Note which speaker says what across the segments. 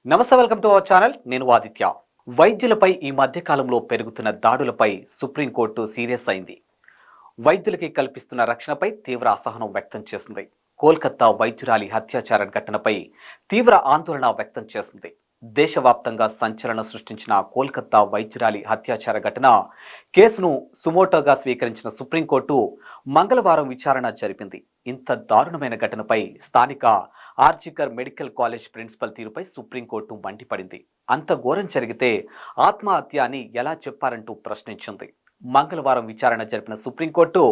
Speaker 1: నమస్తే, welcome to our channel. నేను ఆదిత్య. వైద్యులపై ఈ మధ్య కాలంలో పెరుగుతున్న దాడులపై సుప్రీంకోర్టు సీరియస్ అయింది. వైద్యులకి కల్పిస్తున్న రక్షణపై తీవ్ర అసహనం వ్యక్తం చేసింది. కోల్కతా వైద్యురాలి హత్యాచార ఘటనపై తీవ్ర ఆందోళన వ్యక్తం చేసింది. దేశవ్యాప్తంగా సంచలనం సృష్టించిన కోల్కతా వైద్యురాలి హత్యాచార ఘటన కేసును సుమోటోగా స్వీకరించిన సుప్రీంకోర్టు మంగళవారం విచారణ జరిపింది. ఇంత దారుణమైన ఘటనపై స్థానిక ఆర్జికర్ మెడికల్ కాలేజ్ ప్రిన్సిపల్ తీరుపై సుప్రీంకోర్టు మండిపడింది. అంత ఘోరం జరిగితే ఆత్మహత్య అని ఎలా చెప్పారంటూ ప్రశ్నించింది. మంగళవారం విచారణ జరిపిన సుప్రీంకోర్టు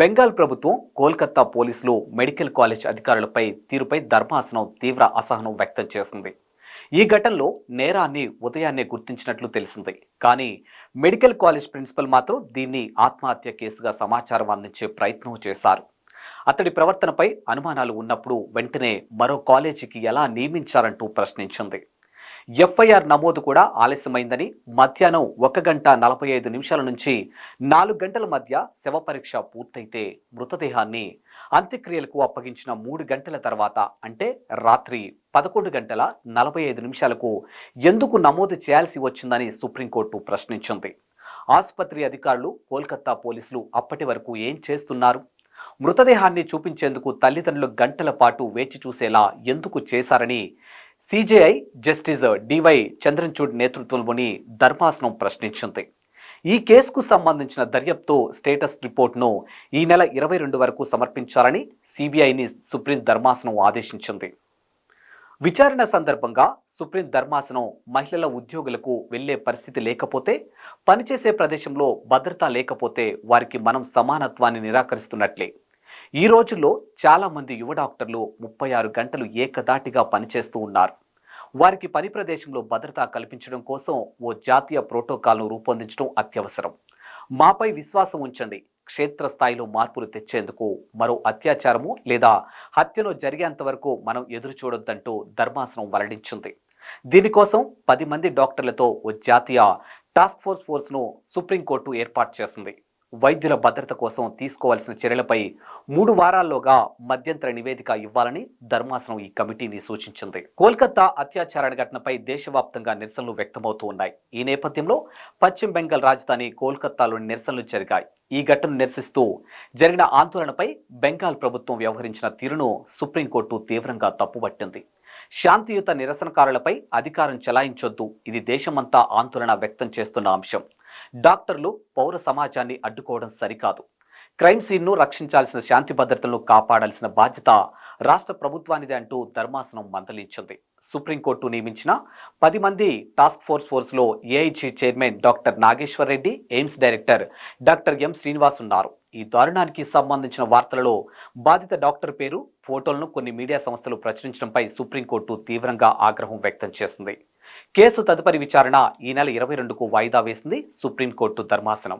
Speaker 1: బెంగాల్ ప్రభుత్వం, కోల్కతా పోలీసులు, మెడికల్ కాలేజ్ అధికారులపై తీరుపై ధర్మాసనం తీవ్ర అసహనం వ్యక్తం చేసింది. ఈ ఘటనలో నేరాన్ని ఉదయాన్నే గుర్తించినట్లు తెలిసింది. కానీ మెడికల్ కాలేజ్ ప్రిన్సిపల్ మాత్రం దీన్ని ఆత్మహత్య కేసుగా సమాచారం అందించే ప్రయత్నం చేశారు. అతడి ప్రవర్తనపై అనుమానాలు ఉన్నప్పుడు వెంటనే మరో కాలేజీకి ఎలా నియమించారంటూ ప్రశ్నించింది. ఎఫ్ఐఆర్ నమోదు కూడా ఆలస్యమైందని, మధ్యాహ్నం 1:45 నుంచి 4 గంటల మధ్య శవ పరీక్ష పూర్తయితే మృతదేహాన్ని అంత్యక్రియలకు అప్పగించిన 3 గంటల తర్వాత, అంటే రాత్రి 11:45 ఎందుకు నమోదు చేయాల్సి వచ్చిందని సుప్రీంకోర్టు ప్రశ్నించింది. ఆసుపత్రి అధికారులు, కోల్కతా పోలీసులు అప్పటి వరకు ఏం చేస్తున్నారు? మృతదేహాన్ని చూపించేందుకు తల్లిదండ్రులు గంటల పాటు వేచి చూసేలా ఎందుకు చేశారని సిజేఐ జస్టిస్ డివై చంద్రచూడ్ నేతృత్వంలోని ధర్మాసనం ప్రశ్నించింది. ఈ కేసుకు సంబంధించిన దర్యాప్తు స్టేటస్ రిపోర్ట్ను ఈ నెల 22 వరకు సమర్పించాలని సిబిఐని సుప్రీం ధర్మాసనం ఆదేశించింది. విచారణ సందర్భంగా సుప్రీం ధర్మాసనం మహిళల ఉద్యోగులకు వెళ్లే పరిస్థితి లేకపోతే, పనిచేసే ప్రదేశంలో భద్రత లేకపోతే వారికి మనం సమానత్వాన్ని నిరాకరిస్తున్నట్లే. ఈ రోజుల్లో చాలా మంది యువ డాక్టర్లు 36 గంటలు ఏకదాటిగా పనిచేస్తూ ఉన్నారు. వారికి పని ప్రదేశంలో భద్రత కల్పించడం కోసం ఓ జాతీయ ప్రోటోకాల్ను రూపొందించడం అత్యవసరం. మాపై విశ్వాసం ఉంచండి. క్షేత్రస్థాయిలో మార్పులు తెచ్చేందుకు మరో అత్యాచారము లేదా హత్యను జరిగేంత వరకు మనం ఎదురు చూడొద్దంటూ ధర్మాసనం వెల్లడించింది. దీనికోసం 10 మంది డాక్టర్లతో ఓ జాతీయ టాస్క్ ఫోర్స్ను సుప్రీంకోర్టు ఏర్పాటు చేసింది. వైద్యుల భద్రత కోసం తీసుకోవాల్సిన చర్యలపై 3 వారాల్లోగా మధ్యంతర నివేదిక ఇవ్వాలని ధర్మాసనం ఈ కమిటీని సూచించింది. కోల్కతా అత్యాచార ఘటనపై దేశవ్యాప్తంగా నిరసనలు వ్యక్తమవుతూ ఉన్నాయి. ఈ నేపథ్యంలో పశ్చిమ బెంగాల్ రాజధాని కోల్కతాలోని నిరసనలు జరిగాయి. ఈ ఘటనను నిరసిస్తూ జరిగిన ఆందోళనపై బెంగాల్ ప్రభుత్వం వ్యవహరించిన తీరును సుప్రీంకోర్టు తీవ్రంగా తప్పుపట్టింది. శాంతియుత నిరసనకారులపై అధికారం చెలాయించొద్దు, ఇది దేశమంతా ఆందోళన వ్యక్తం చేస్తున్న అంశం. డాక్టర్లు, పౌర సమాజాన్ని అడ్డుకోవడం సరికాదు. క్రైమ్ సీన్ను రక్షించాల్సిన, శాంతి భద్రతలను కాపాడాల్సిన బాధ్యత రాష్ట్ర ప్రభుత్వానిదే అంటూ ధర్మాసనం మందలించింది. సుప్రీంకోర్టు నియమించిన 10 మంది టాస్క్ ఫోర్స్లో AIG chairman doctor Nageshwar Reddy, AIIMS director doctor M Srinivas ఉన్నారు. ఈ దారుణానికి సంబంధించిన వార్తలలో బాధిత డాక్టర్ పేరు, ఫోటోలను కొన్ని మీడియా సంస్థలు ప్రచురించడంపై సుప్రీంకోర్టు తీవ్రంగా ఆగ్రహం వ్యక్తం చేసింది. కేసు తదుపరి విచారణ ఈ నెల 22కు వాయిదా వేసింది సుప్రీంకోర్టు ధర్మాసనం.